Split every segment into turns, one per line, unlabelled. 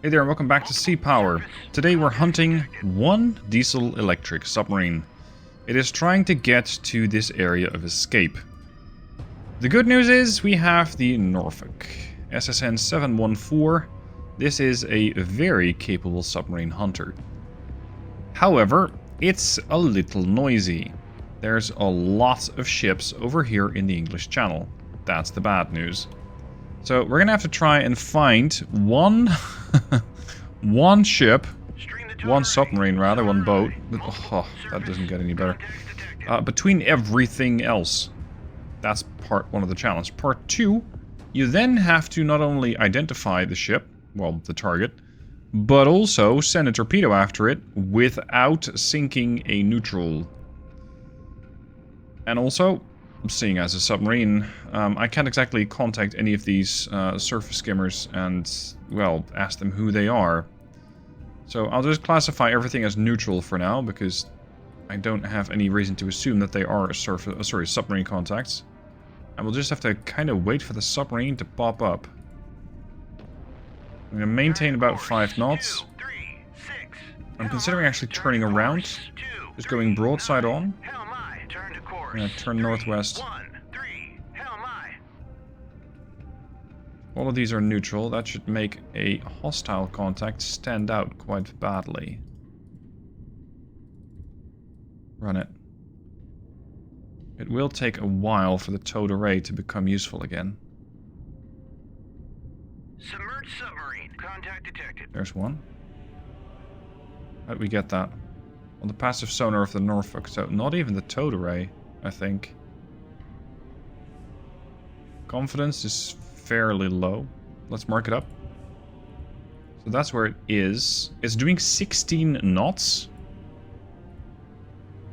Hey there and welcome back to Sea Power. Today we're hunting one diesel-electric submarine. It is trying to get to this area of escape. The good news is we have the Norfolk SSN 714. This is a very capable submarine hunter. However, it's a little noisy. There's a lot of ships over here in the English Channel. That's the bad news. So we're gonna have to try and find one ship, one submarine rather, one boat. Oh, that doesn't get any better. Between everything else. That's part one of the challenge. Part two, you then have to not only identify the ship, well, the target, but also send a torpedo after it without sinking a neutral. And also, seeing as a submarine, I can't exactly contact any of these surface skimmers and, well, ask them who they are. So I'll just classify everything as neutral for now, because I don't have any reason to assume that they are submarine contacts. And we'll just have to kind of wait for the submarine to pop up. I'm going to maintain about 5 knots. I'm considering actually turning around, just going broadside on. I'm going to turn northwest. All of these are neutral. That should make a hostile contact stand out quite badly. Run it. It will take a while for the towed array to become useful again.
Submerged submarine. Contact detected.
There's one. How'd we get that? On the passive sonar of the Norfolk, so not even the towed array, I think. Confidence is fairly low. Let's mark it up. So that's where it is. It's doing 16 knots.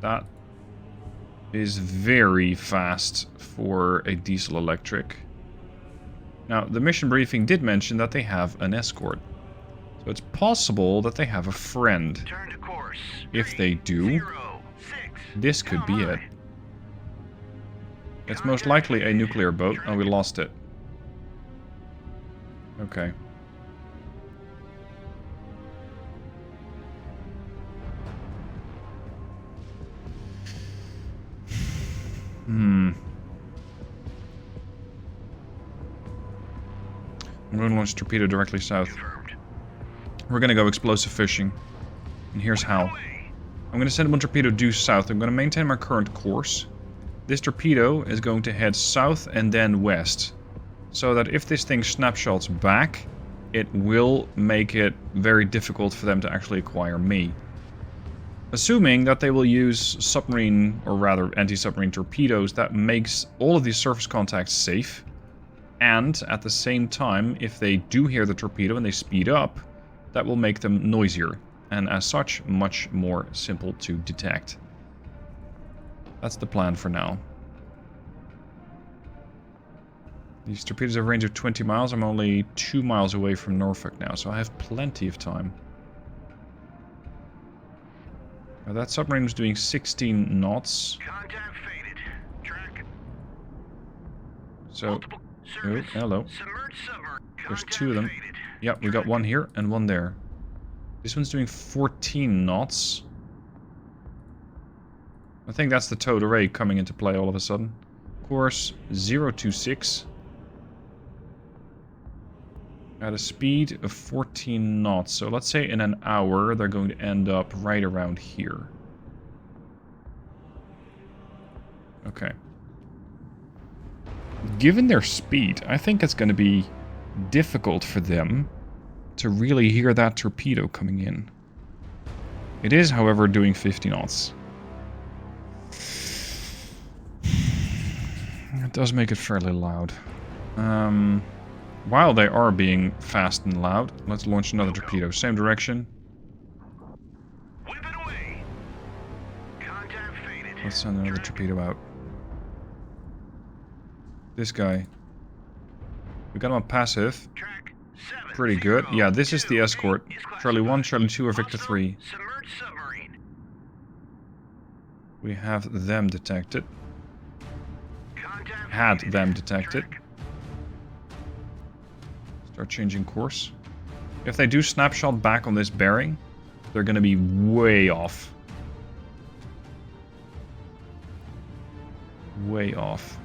That is very fast for a diesel electric. Now, the mission briefing did mention that they have an escort. So it's possible that they have a friend.
Turn to course.
If they do, this could be it. It's most likely a nuclear boat. Oh, we lost it. Okay. I'm going to launch a torpedo directly south. We're going to go explosive fishing. And here's how. I'm going to send one torpedo due south. I'm going to maintain my current course. This torpedo is going to head south and then west. So that if this thing snapshots back, it will make it very difficult for them to actually acquire me. Assuming that they will use submarine, or rather anti-submarine torpedoes, that makes all of these surface contacts safe. And at the same time, if they do hear the torpedo and they speed up, that will make them noisier. And as such, much more simple to detect. That's the plan for now. These torpedoes have a range of 20 miles. I'm only 2 miles away from Norfolk now, so I have plenty of time. Now that submarine was doing 16 knots.
Contact faded. Track.
So, oh, hello. There's 2 of them. Yep, we got one here and one there. This one's doing 14 knots. I think that's the towed array coming into play all of a sudden. Course 026. At a speed of 14 knots. So let's say in an hour they're going to end up right around here. Okay. Given their speed, I think it's going to be difficult for them to really hear that torpedo coming in. It is, however, doing 50 knots. It does make it fairly loud. While they are being fast and loud, let's launch another torpedo. Same direction.
Whip it away. Contact faded.
Let's send another torpedo out. This guy. We got him on passive. Pretty good. Yeah, this is the escort. Charlie 1, Charlie 2, or Victor 3. We have them detected. Had them detected. Start changing course. If they do snapshot back on this bearing, they're going to be way off. Way off.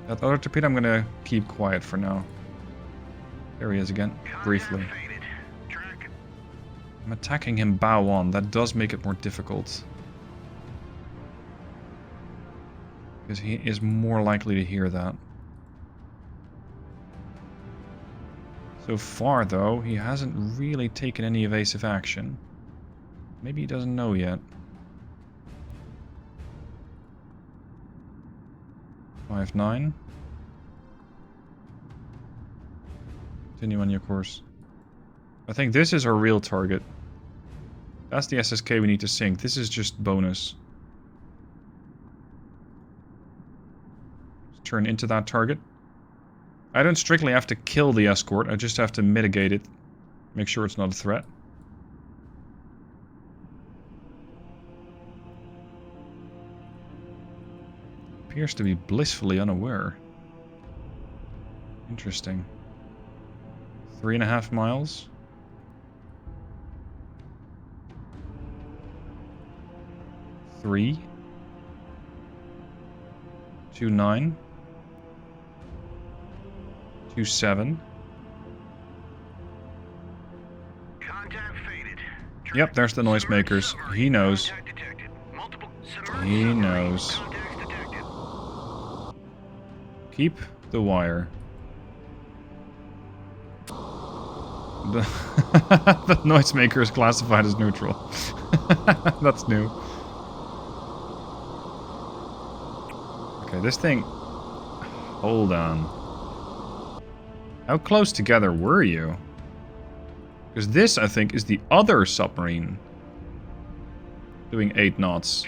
That other torpedo I'm going to keep quiet for now. There he is again, briefly. I'm attacking him bow on. That does make it more difficult. Because he is more likely to hear that. So far, though, he hasn't really taken any evasive action. Maybe he doesn't know yet. 5-9. Continue on your course. I think this is our real target. That's the SSK we need to sink. This is just bonus. Let's turn into that target. I don't strictly have to kill the escort. I just have to mitigate it. Make sure it's not a threat. Appears to be blissfully unaware. Interesting. 3.5 miles. Three. 2-9. 2-7. Yep, there's the noisemakers. He knows. He knows. Keep the wire. The noisemaker is classified as neutral. That's new. Okay, this thing... Hold on. How close together were you? Because this, I think, is the other submarine. Doing 8 knots.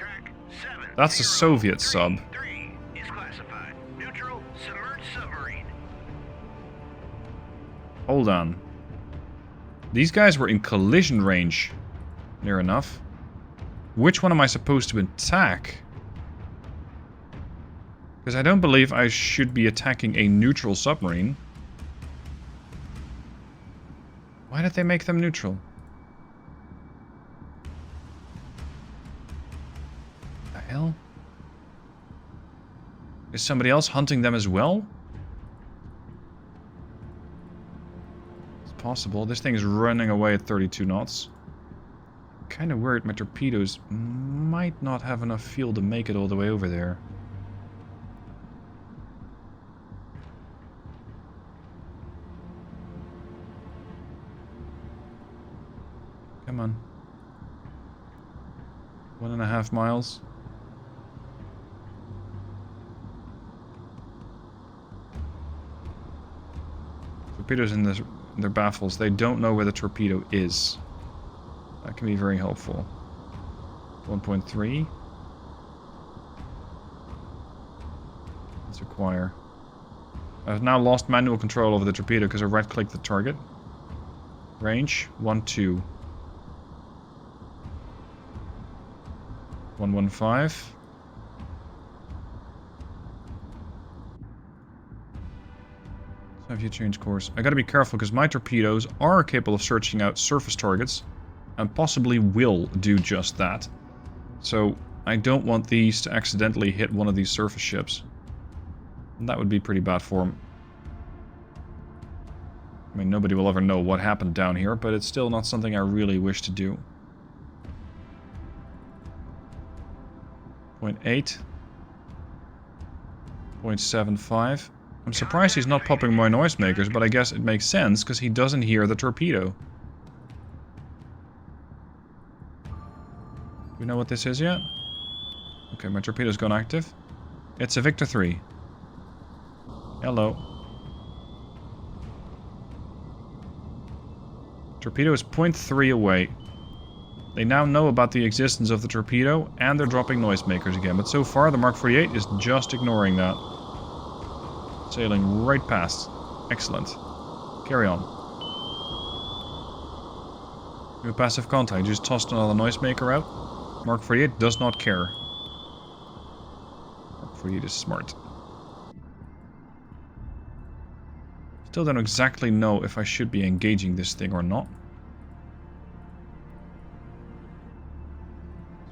That's a Soviet sub. Hold on. These guys were in collision range. Near enough. Which one am I supposed to attack? Because I don't believe I should be attacking a neutral submarine. Why did they make them neutral? The hell? Is somebody else hunting them as well? It's possible. This thing is running away at 32 knots. Kind of worried my torpedoes might not have enough fuel to make it all the way over there. Come on. 1.5 miles. Torpedoes in their baffles. They don't know where the torpedo is. That can be very helpful. 1.3. Let's acquire. I've now lost manual control over the torpedo because I right-clicked the target. Range 1-2. 115. So have you changed course? I gotta be careful because my torpedoes are capable of searching out surface targets and possibly will do just that. So I don't want these to accidentally hit one of these surface ships. And that would be pretty bad form. I mean, nobody will ever know what happened down here, but it's still not something I really wish to do. 0.8. 0.75. I'm surprised he's not popping more noisemakers, but I guess it makes sense because he doesn't hear the torpedo. Do we know what this is yet? Okay, my torpedo's gone active. It's a Victor 3. Hello. Torpedo is 0.3 away. They now know about the existence of the torpedo, and they're dropping noisemakers again. But so far, the Mark 48 is just ignoring that. Sailing right past. Excellent. Carry on. New passive contact. Just tossed another noisemaker out. Mark 48 does not care. Mark 48 is smart. Still don't exactly know if I should be engaging this thing or not.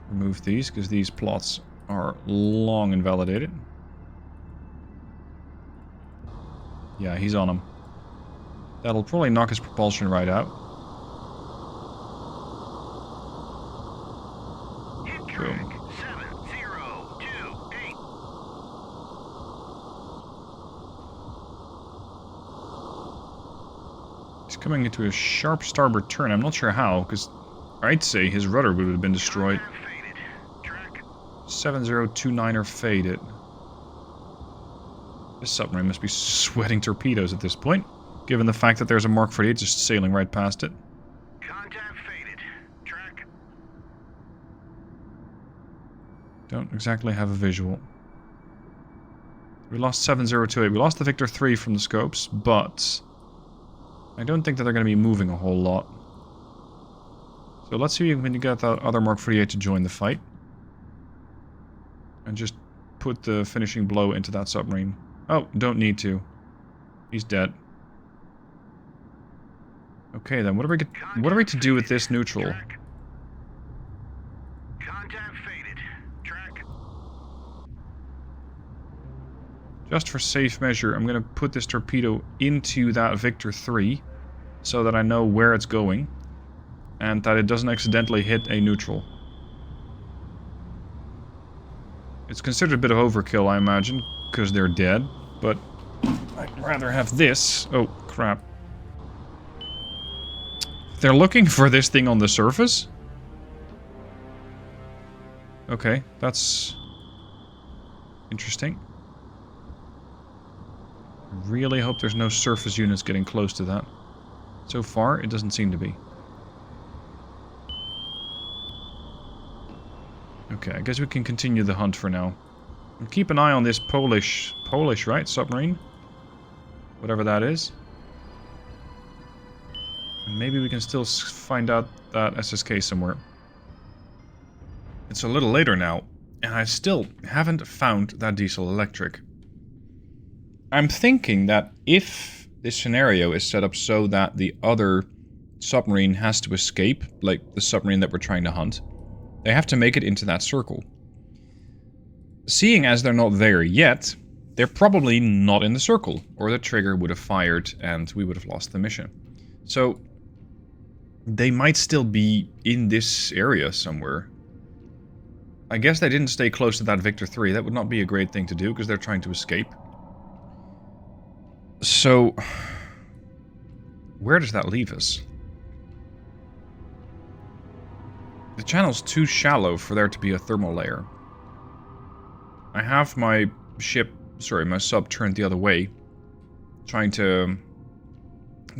Remove these, because these plots are long invalidated. Yeah, he's on him. That'll probably knock his propulsion right out.
Hit track 7028.
He's coming into a sharp starboard turn. I'm not sure how, because I'd say his rudder would have been destroyed.
Contact faded. Track.
7029er faded. This submarine must be sweating torpedoes at this point, given the fact that there's a Mark 48 just sailing right past it.
Contact faded. Track.
Don't exactly have a visual. We lost 7028. We lost the Victor 3 from the scopes, but I don't think that they're going to be moving a whole lot. So let's see if we can get that other Mark 48 to join the fight. And just put the finishing blow into that submarine. Oh, don't need to. He's dead. Okay then, what are we to do with this neutral?
Track. Contact faded. Track.
Just for safe measure, I'm going to put this torpedo into that Victor 3 so that I know where it's going and that it doesn't accidentally hit a neutral. It's considered a bit of overkill, I imagine, because they're dead, but I'd rather have this. Oh, crap. They're looking for this thing on the surface? Okay, that's interesting. Really hope there's no surface units getting close to that. So far, it doesn't seem to be. Okay, I guess we can continue the hunt for now. And keep an eye on this Polish, right, submarine? Whatever that is. And maybe we can still find out that SSK somewhere. It's a little later now, and I still haven't found that diesel electric. I'm thinking that if this scenario is set up so that the other submarine has to escape, like the submarine that we're trying to hunt, they have to make it into that circle. Seeing as they're not there yet, they're probably not in the circle, or the trigger would have fired and we would have lost the mission. So, they might still be in this area somewhere. I guess they didn't stay close to that Victor 3. That would not be a great thing to do, because they're trying to escape. So, where does that leave us? The channel's too shallow for there to be a thermal layer. I have my sub turned the other way, trying to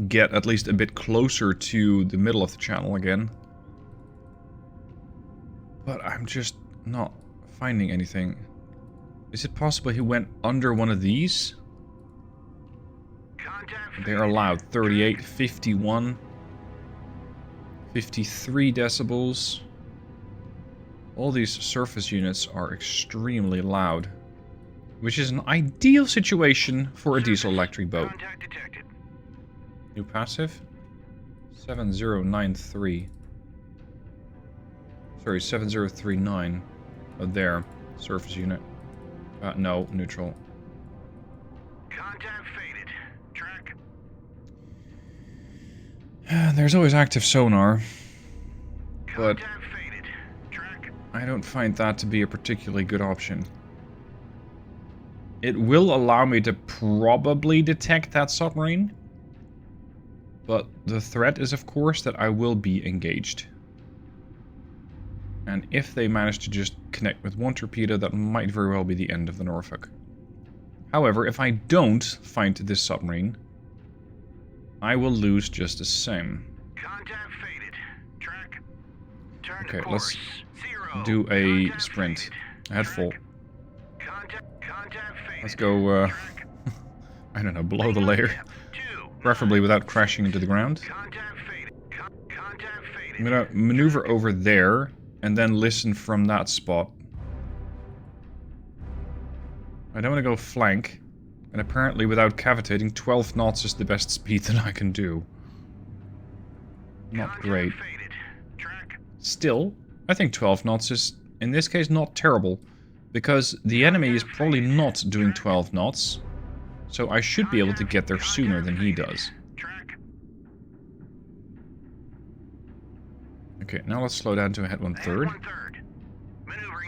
get at least a bit closer to the middle of the channel again. But I'm just not finding anything. Is it possible he went under one of these? They're allowed 38, 51, 53 decibels. All these surface units are extremely loud, which is an ideal situation for a diesel electric boat. New passive? 7093. Sorry, 7039. Oh, there. Surface unit. No, neutral.
Contact faded. Track.
There's always active sonar, but
Contact faded. Track.
I don't find that to be a particularly good option. It will allow me to probably detect that submarine, but the threat is, of course, that I will be engaged. And if they manage to just connect with one torpedo, that might very well be the end of the Norfolk. However, if I don't find this submarine, I will lose just the same.
Contact faded. Track. Turn
Okay,
to course.
do a
Contact
sprint.
faded.
I had full.
Contact faded.
Let's go, I don't know, below the layer. Preferably without crashing into the ground.
Contact faded. Contact faded.
I'm gonna maneuver over there, and then listen from that spot. I don't want to go flank, And apparently without cavitating, 12 knots is the best speed that I can do. Not great. Still, I think 12 knots is, in this case, not terrible. Because the enemy is probably not doing 12 knots. So I should be able to get there sooner than he does. Okay, now let's slow down to a head 1/3.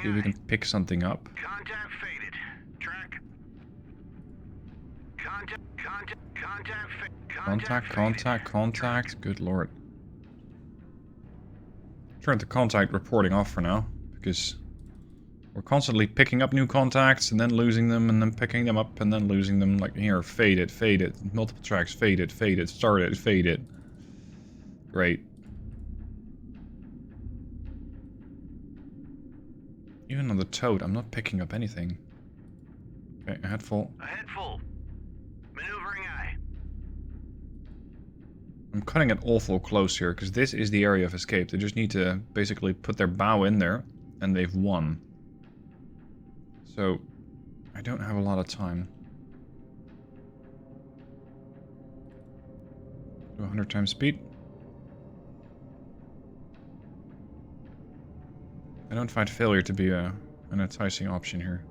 See if we can pick something up.
Contact faded. Track.
Contact. Good lord. Turn the contact reporting off for now, because we're constantly picking up new contacts and then losing them and then picking them up and then losing them. Like here, faded, multiple tracks, faded, started, faded. Great. Even on the toad, I'm not picking up anything. Okay, ahead full.
Ahead full. Maneuvering eye.
I'm cutting it awful close here, because this is the area of escape. They just need to basically put their bow in there, and they've won. So, I don't have a lot of time. Do 100 times speed. I don't find failure to be an enticing option here.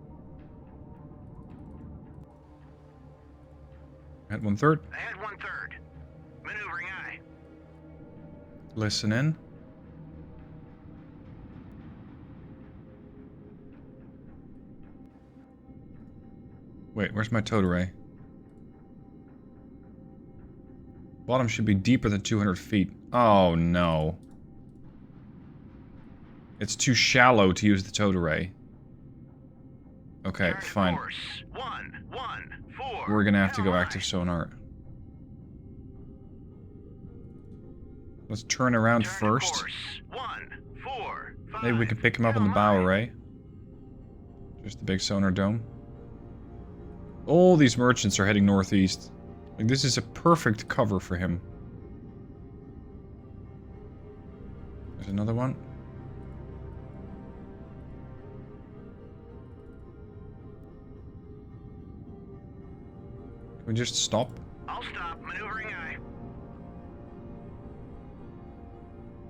Ahead 1/3.
Ahead 1/3. Maneuvering eye.
Listen in. Wait, where's my towed array? Bottom should be deeper than 200 feet. Oh no. It's too shallow to use the towed array. Okay, fine.
Course. 114.
We're gonna have to go active sonar. Let's turn around first. Maybe we can pick him up on the bow array. Just the big sonar dome. All these merchants are heading northeast. Like, this is a perfect cover for him. There's another one. Can we just stop?
I'll stop. Maneuvering eye.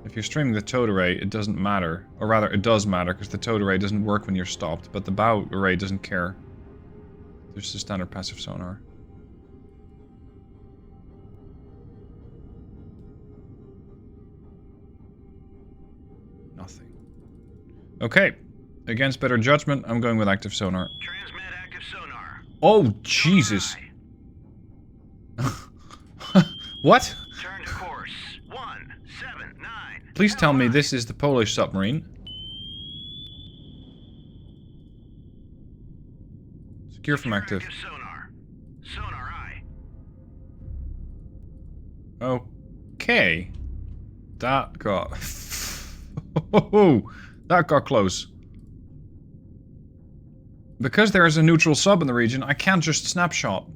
If you're streaming the towed array, it doesn't matter. Or rather, it does matter, because the towed array doesn't work when you're stopped, but the bow array doesn't care. There's the standard passive sonar. Nothing. Okay. Against better judgment, I'm going with active sonar.
Transmit active sonar.
Oh, Jesus. What?
Turn to course. 179.
Please tell me this is the Polish submarine. Secure from active.
Sonar. Sonar eye.
Okay. That got... that got close. Because there is a neutral sub in the region, I can't just snapshot.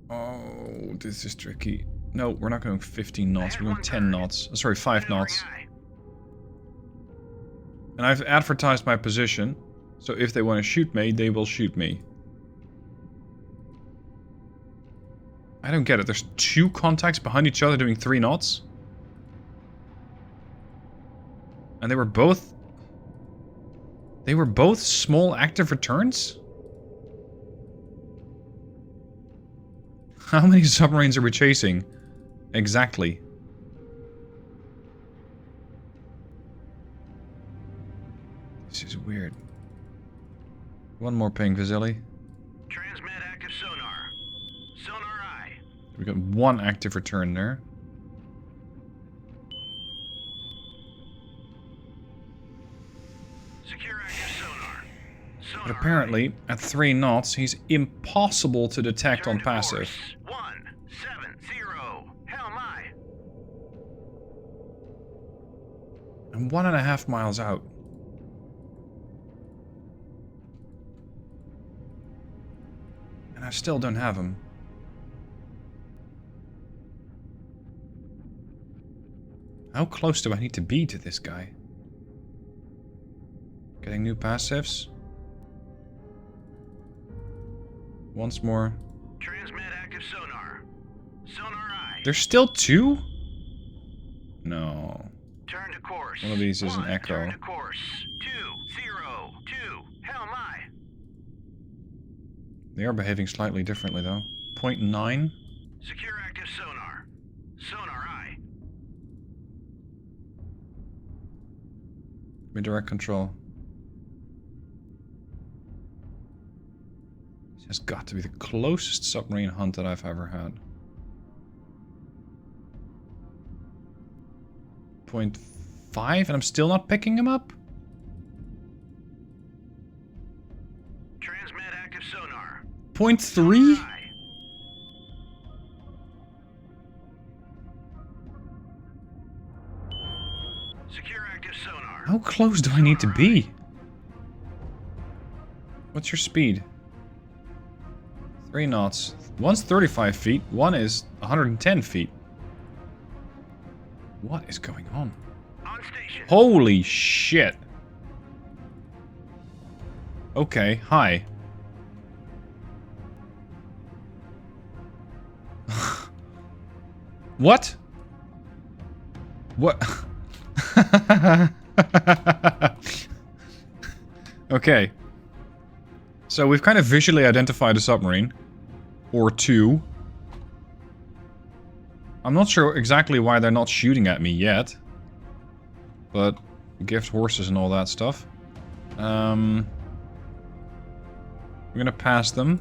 Oh, this is tricky. No, we're not going 15 knots, we're going 10 knots. Sorry, 5 knots. And I've advertised my position, so if they want to shoot me, they will shoot me. I don't get it. There's 2 contacts behind each other doing 3 knots? And they were both... They were both small active returns? How many submarines are we chasing? Exactly. This is weird. One more ping, Vasily.
Transmit active sonar. Sonar eye.
We got 1 active return there.
Secure active sonar.
But apparently, at 3 knots, he's impossible to detect on passive.
170. Hell my.
I'm 1.5 miles out. And I still don't have him. How close do I need to be to this guy? Getting new passives. Once more.
Transmit active sonar. Sonar I.
There's still 2? No.
Turn to course.
One of these is an
1,
echo.
Turn to course. 202. Helm I.
They are behaving slightly differently, though. 0.9?
Secure active sonar. Sonar I.
Redirect control. This has got to be the closest submarine hunt that I've ever had. 0.5, and I'm still not picking him up?
Transmit active sonar.
0.3?
I. Secure active sonar.
How close do I need to be? What's your speed? 3 knots. One's 35 feet, one is 110 feet. What is going on?
On station.
Holy shit. Okay, hi. What? What? Okay. So we've kind of visually identified a submarine. Or 2. I'm not sure exactly why they're not shooting at me yet. But gift horses and all that stuff. We're gonna pass them.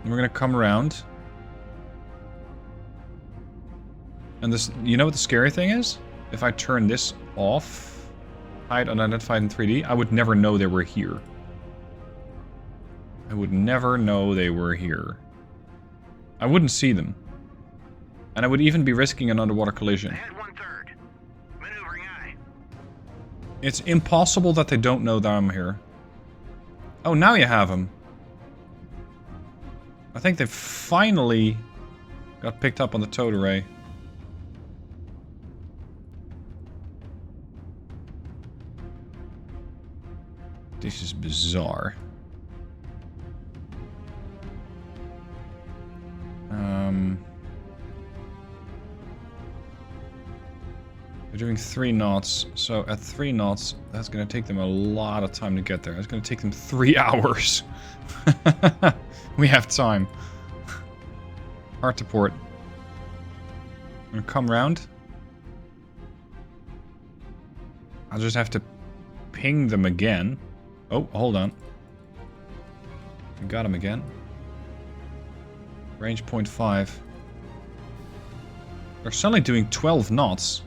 And we're gonna come around. And this, you know what the scary thing is? If I turn this off, hide unidentified in 3D, I would never know they were here. I would never know they were here. I wouldn't see them. And I would even be risking an underwater collision.
Ahead 1/3. Maneuvering I.
It's impossible that they don't know that I'm here. Oh, now you have them. I think they finally got picked up on the towed array. This is bizarre. They're doing 3 knots, so at 3 knots, that's going to take them a lot of time to get there. It's going to take them 3 hours. We have time. Hard to port. I'm going to come round. I'll just have to ping them again. Oh, hold on. We got him again. Range 0.5. They're suddenly doing 12 knots.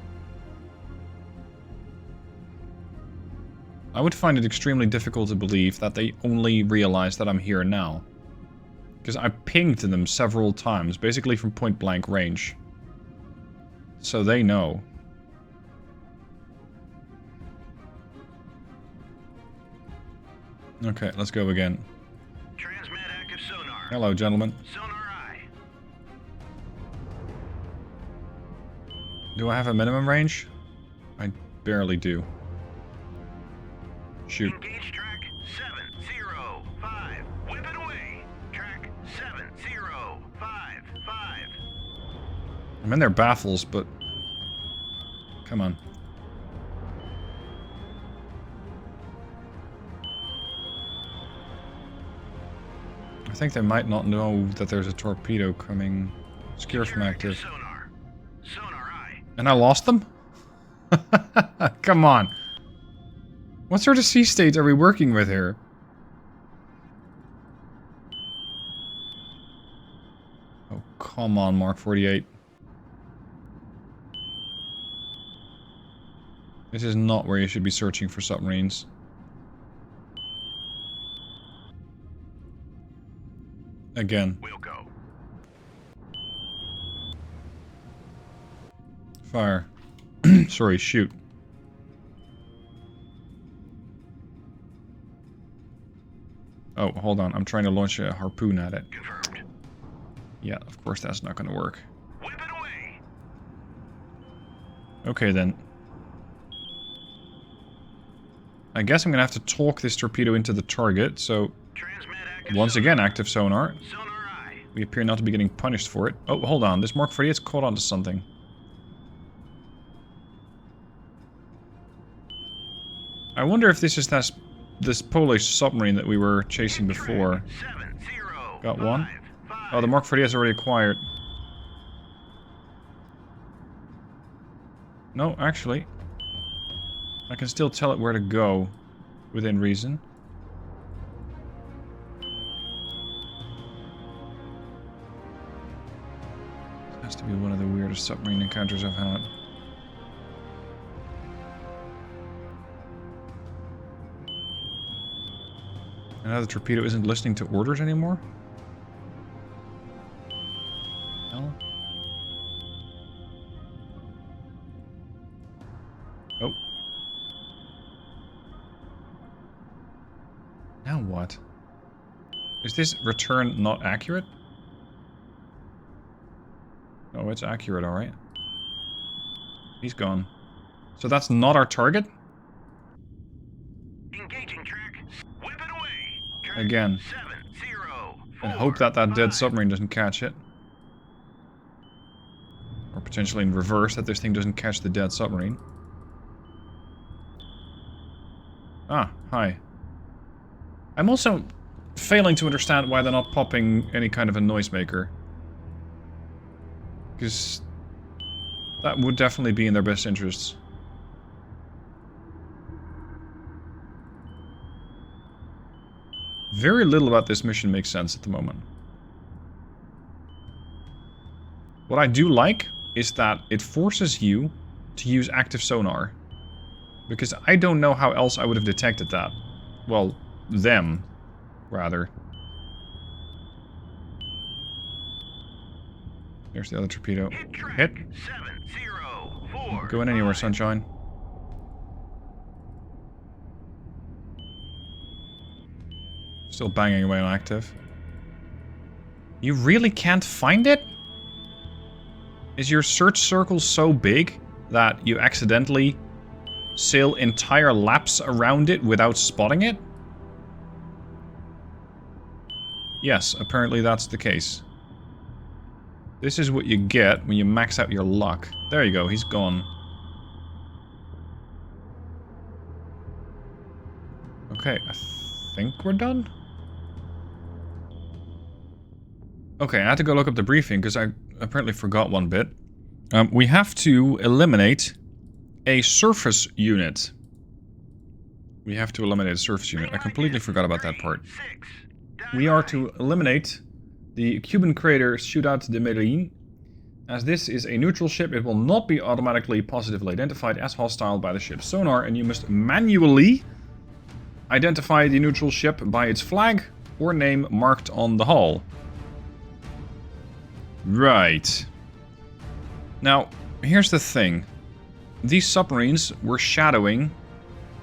I would find it extremely difficult to believe that they only realize that I'm here now. Because I pinged them several times, basically from point blank range. So they know. Okay, let's go again.
Transmit active sonar.
Hello, gentlemen.
Sonar I.
Do I have a minimum range? I barely do. Shoot.
Engage track 705. Whip it away. Track 7055.
I'm in their baffles, but... Come on. I think they might not know that there's a torpedo coming. Secure from active.
Sonar. Sonar I.
And I lost them? Come on. What sort of sea states are we working with here? Oh, come on, Mark 48. This is not where you should be searching for submarines. Again.
We'll go.
Fire. Sorry, shoot. Oh, hold on. I'm trying to launch a harpoon at it.
Confirmed.
Yeah, of course that's not going to work.
Whip it away.
Okay, then. I guess I'm going to have to talk this torpedo into the target, so...
Transmit
Once again, active sonar.
Sonar eye.
We appear not to be getting punished for it. Oh, hold on. This Mark 48's caught onto something. I wonder if this is this Polish submarine that we were chasing before.
705.
Got one? Oh, the Mark 48 is already acquired. No, actually. I can still tell it where to go. Within reason. This has to be one of the weirdest submarine encounters I've had. And now the torpedo isn't listening to orders anymore? Hell? Oh. Now what? Is this return not accurate? Oh, it's accurate, alright. He's gone. So that's not our target?
Engaging track. Whip it away. Track
Again.
704.
And hope that dead submarine doesn't catch it. Or potentially in reverse, that this thing doesn't catch the dead submarine. Ah, hi. I'm also failing to understand why they're not popping any kind of a noisemaker. Because that would definitely be in their best interests. Very little about this mission makes sense at the moment. What I do like is that it forces you to use active sonar. Because I don't know how else I would have detected that. Well, them, rather. There's the other torpedo. Hit.
704.
Going anywhere, sunshine. Still banging away on active. You really can't find it? Is your search circle so big that you accidentally sail entire laps around it without spotting it? Yes, apparently that's the case. This is what you get when you max out your luck. There you go, he's gone. Okay, I think we're done? Okay, I had to go look up the briefing because I apparently forgot one bit. We have to eliminate a surface unit. We have to eliminate a surface unit. I completely forgot about that part. We are to eliminate the Cuban crater Ciudad de Medellin. As this is a neutral ship, it will not be automatically positively identified as hostile by the ship's sonar, and you must manually identify the neutral ship by its flag or name marked on the hull. Right. Now, here's the thing. These submarines were shadowing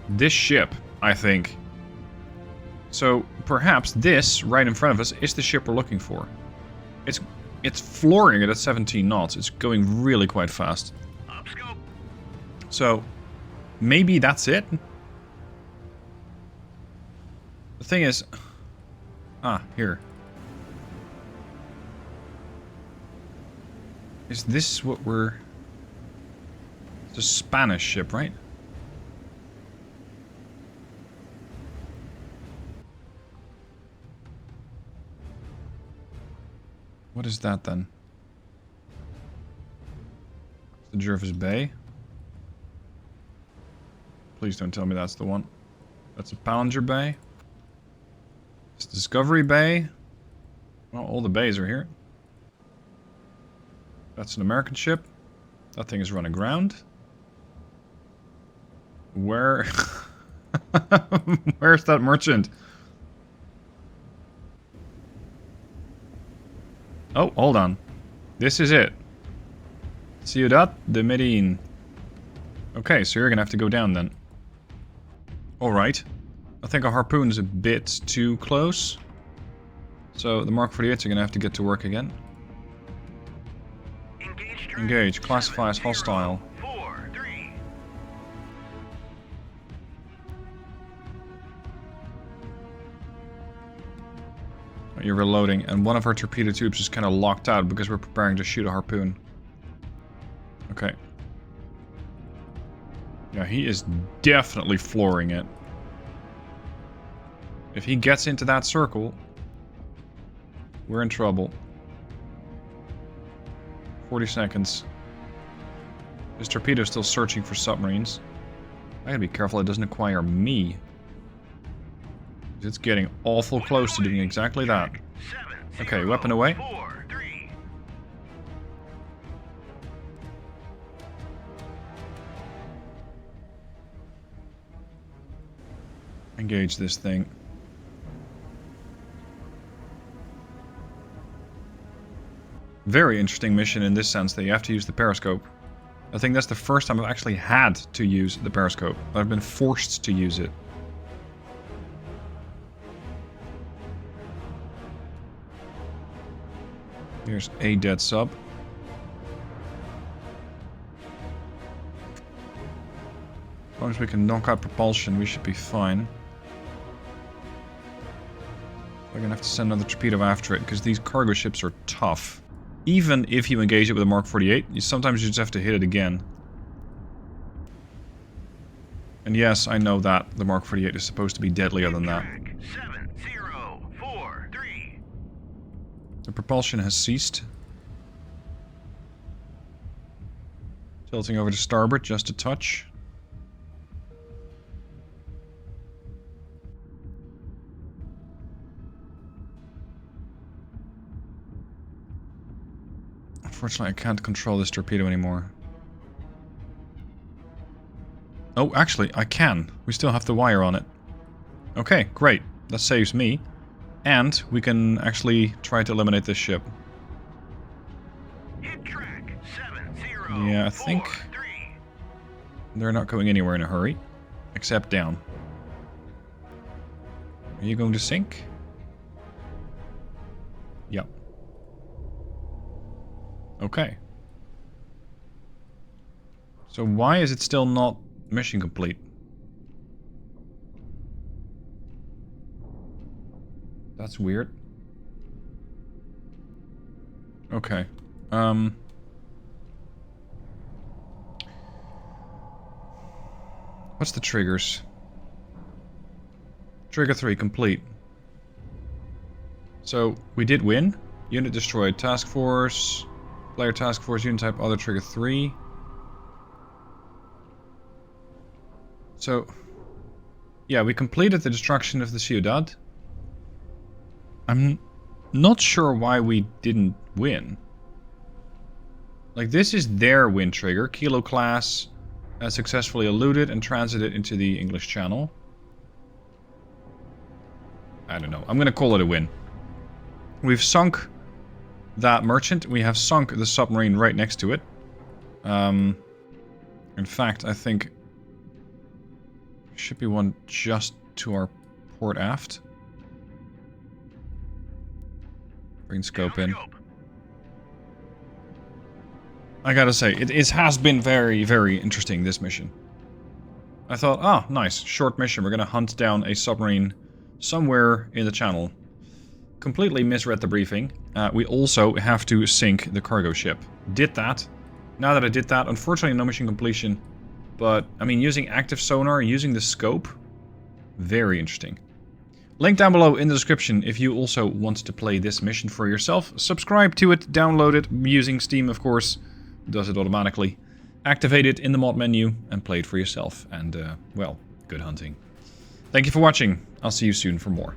this ship, I think. So, perhaps this, right in front of us, is the ship we're looking for. It's flooring it at 17 knots. It's going really quite fast.
Upscope.
So, maybe that's it? The thing is... Ah, here. Is this what we're... It's a Spanish ship, right? What is that then? The Jervis Bay? Please don't tell me that's the one. That's a Ballinger Bay. It's Discovery Bay. Well, all the bays are here. That's an American ship. That thing is running aground. Where... Where's that merchant? Oh, hold on. This is it. Ciudad de Medellin. Okay, so you're gonna have to go down then. Alright. I think our harpoon is a bit too close. So the Mark 48s are gonna have to get to work again. Engage. Classify as hostile.
4-3.
you're reloading, and one of our torpedo tubes is kind of locked out because we're preparing to shoot a harpoon. Okay. Yeah, he is definitely flooring it. If he gets into that circle, we're in trouble. 40 seconds. This torpedo is still searching for submarines. I gotta be careful it doesn't acquire me. It's getting awful close to doing exactly that. Okay, weapon away. Engage this thing. Very interesting mission in this sense that you have to use the periscope. I think that's the first time I've actually had to use the periscope. I've been forced to use it. Here's a dead sub. As long as we can knock out propulsion, we should be fine. We're gonna have to send another torpedo after it, because these cargo ships are tough. Even if you engage it with a Mark 48, sometimes you just have to hit it again. And yes, I know that the Mark 48 is supposed to be deadlier than that.
7043.
The propulsion has ceased. Tilting over to starboard just a touch. Unfortunately, I can't control this torpedo anymore. Oh, actually, I can. We still have the wire on it. Okay, great. That saves me. And we can actually try to eliminate this ship.
Hit track 7043.
Yeah, I think they're not going anywhere in a hurry. Except down. Are you going to sink? Yep. Okay. So why is it still not mission complete? That's weird. Okay. What's the triggers? Trigger 3 complete. So we did win. Unit destroyed. Task force. Player task force. Unit type other. Trigger 3. So, yeah, we completed the destruction of the Ciudad. I'm not sure why we didn't win. Like, this is their win trigger. Kilo class has successfully eluded and transited into the English Channel. I don't know. I'm gonna call it a win. We've sunk that merchant. We have sunk the submarine right next to it. In fact, I think should be one just to our port aft. Bring scope in. I gotta say, it has been very, very interesting, this mission. I thought, oh, nice, short mission. We're gonna hunt down a submarine somewhere in the channel. Completely misread the briefing. We also have to sink the cargo ship. Did that. Now that I did that, unfortunately no mission completion. But, I mean, using active sonar, using the scope, very interesting. Link down below in the description if you also want to play this mission for yourself. Subscribe to it, download it, using Steam, of course. Does it automatically. Activate it in the mod menu and play it for yourself. And, well, good hunting. Thank you for watching. I'll see you soon for more.